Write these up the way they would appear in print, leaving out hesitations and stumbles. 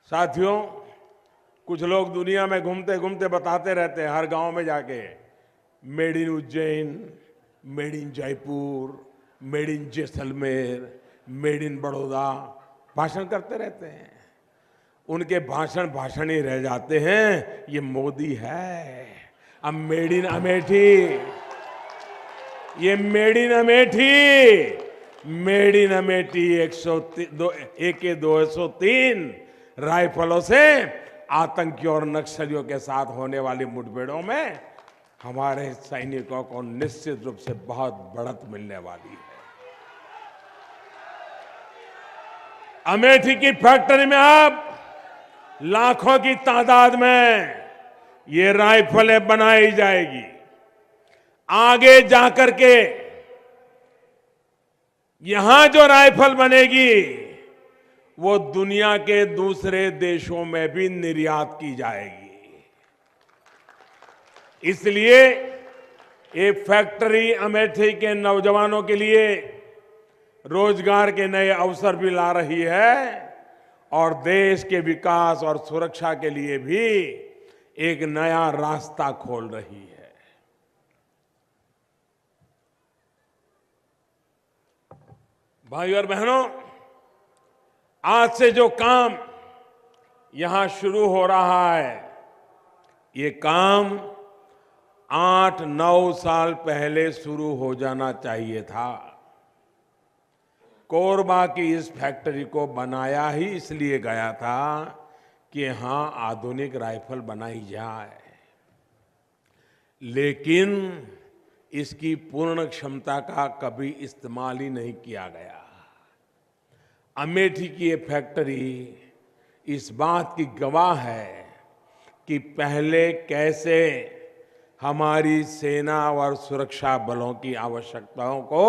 साथियों, कुछ लोग दुनिया में घूमते घूमते बताते रहते हैं, हर गांव में जाके made in Ujjain, made in Jaipur, made in Jaisalmer, made in Baroda भाषण करते रहते हैं। उनके भाषण भाषण ही रह जाते हैं। ये मोदी है। अब मेड इन अमेठी, ये made in Amethi, made in Amethi AK-203 राइफलों से आतंकियों और नक्सलियों के साथ होने वाली मुठभेड़ों में हमारे सैनिकों को निश्चित रूप से बहुत बढ़त मिलने वाली है। अमेठी की फैक्ट्री में अब लाखों की तादाद में ये राइफलें बनाई जाएगी। आगे जाकर के यहां जो राइफल बनेगी वो दुनिया के दूसरे देशों में भी निर्यात की जाएगी। इसलिए ये फैक्ट्री अमेठी के नौजवानों के लिए रोजगार के नए अवसर भी ला रही है और देश के विकास और सुरक्षा के लिए भी एक नया रास्ता खोल रही है। भाइयों और बहनों, आज से जो काम यहां शुरू हो रहा है, ये काम 8-9 साल पहले शुरू हो जाना चाहिए था। कोरबा की इस फैक्ट्री को बनाया ही इसलिए गया था कि यहां आधुनिक राइफल बनाई जाए, लेकिन इसकी पूर्ण क्षमता का कभी इस्तेमाल ही नहीं किया गया। अमेठी की ये फैक्ट्री इस बात की गवाह है कि पहले कैसे हमारी सेना और सुरक्षा बलों की आवश्यकताओं को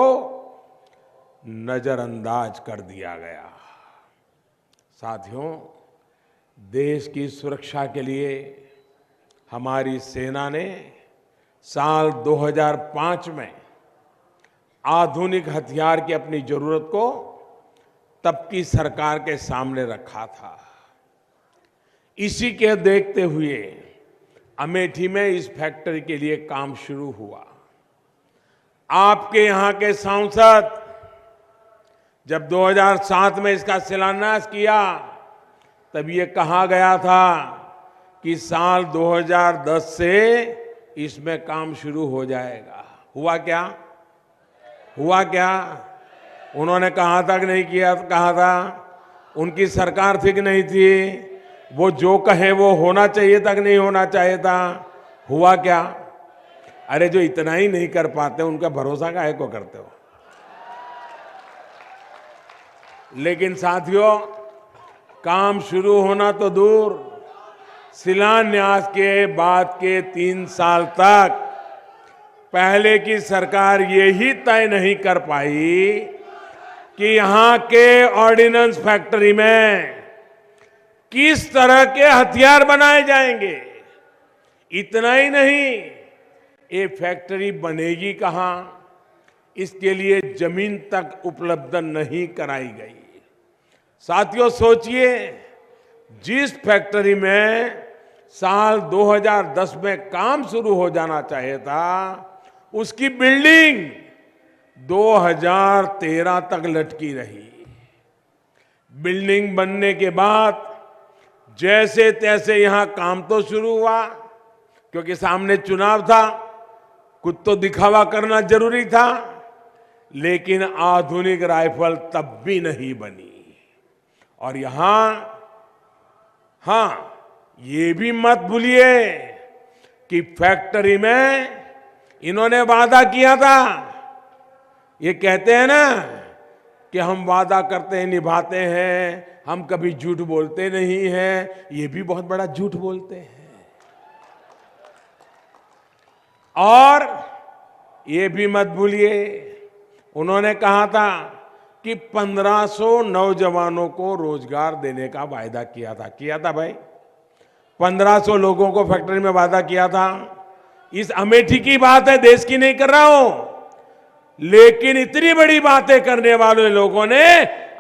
नजरअंदाज कर दिया गया। साथियों, देश की सुरक्षा के लिए हमारी सेना ने साल 2005 में आधुनिक हथियार की अपनी जरूरत को तब की सरकार के सामने रखा था। इसी के देखते हुए अमेठी में इस फैक्ट्री के लिए काम शुरू हुआ। आपके यहां के सांसद जब 2007 में इसका शिलान्यास किया, तब ये कहा गया था कि साल 2010 से इसमें काम शुरू हो जाएगा। हुआ क्या? हुआ क्या? उन्होंने कहा था कि नहीं किया? कहा था। उनकी सरकार थी कि नहीं थी? वो जो कहे वो होना चाहिए था कि नहीं होना चाहिए था? हुआ क्या? अरे जो इतना ही नहीं कर पाते उनका भरोसा काहे को करते हो? लेकिन साथियों, काम शुरू होना तो दूर, शिलान्यास के बाद के 3 साल तक पहले की सरकार ये ही तय नहीं कर पाई कि यहां के ऑर्डिनेंस फैक्ट्री में किस तरह के हथियार बनाए जाएंगे। इतना ही नहीं, ये फैक्ट्री बनेगी कहां, इसके लिए जमीन तक उपलब्ध नहीं कराई गई। साथियों, सोचिए, जिस फैक्ट्री में साल 2010 में काम शुरू हो जाना चाहिए था, उसकी बिल्डिंग 2013 तक लटकी रही। बिल्डिंग बनने के बाद जैसे तैसे यहां काम तो शुरू हुआ, क्योंकि सामने चुनाव था, कुछ तो दिखावा करना जरूरी था, लेकिन आधुनिक राइफल तब भी नहीं बनी। और यहां, हां, ये भी मत भूलिए कि फैक्ट्री में इन्होंने वादा किया था। ये कहते हैं ना कि हम वादा करते हैं, निभाते हैं, हम कभी झूठ बोलते नहीं हैं। ये भी बहुत बड़ा झूठ बोलते हैं। और ये भी मत भूलिए, उन्होंने कहा था कि 1500 नौजवानों को रोजगार देने का वायदा किया था। किया था भाई, 1500 लोगों को फैक्ट्री में वादा किया था। इस अमेठी की बात है, देश की नहीं कर रहा हूं। लेकिन इतनी बड़ी बातें करने वाले लोगों ने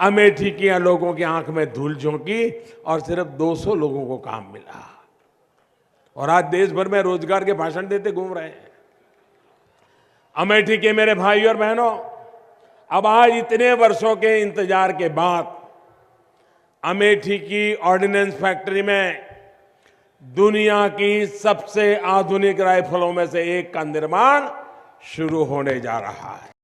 अमेठी के लोगों की आंख में धूल झोंकी और सिर्फ 200 लोगों को काम मिला। और आज देश भर में रोजगार के भाषण देते घूम रहे हैं। अमेठी के मेरे भाई और बहनों, अब आज इतने वर्षों के इंतजार के बाद अमेठी की ऑर्डिनेंस फैक्ट्री में दुनिया की सबसे आधुनिक राइफलों में से एक का निर्माण शुरू होने जा रहा है।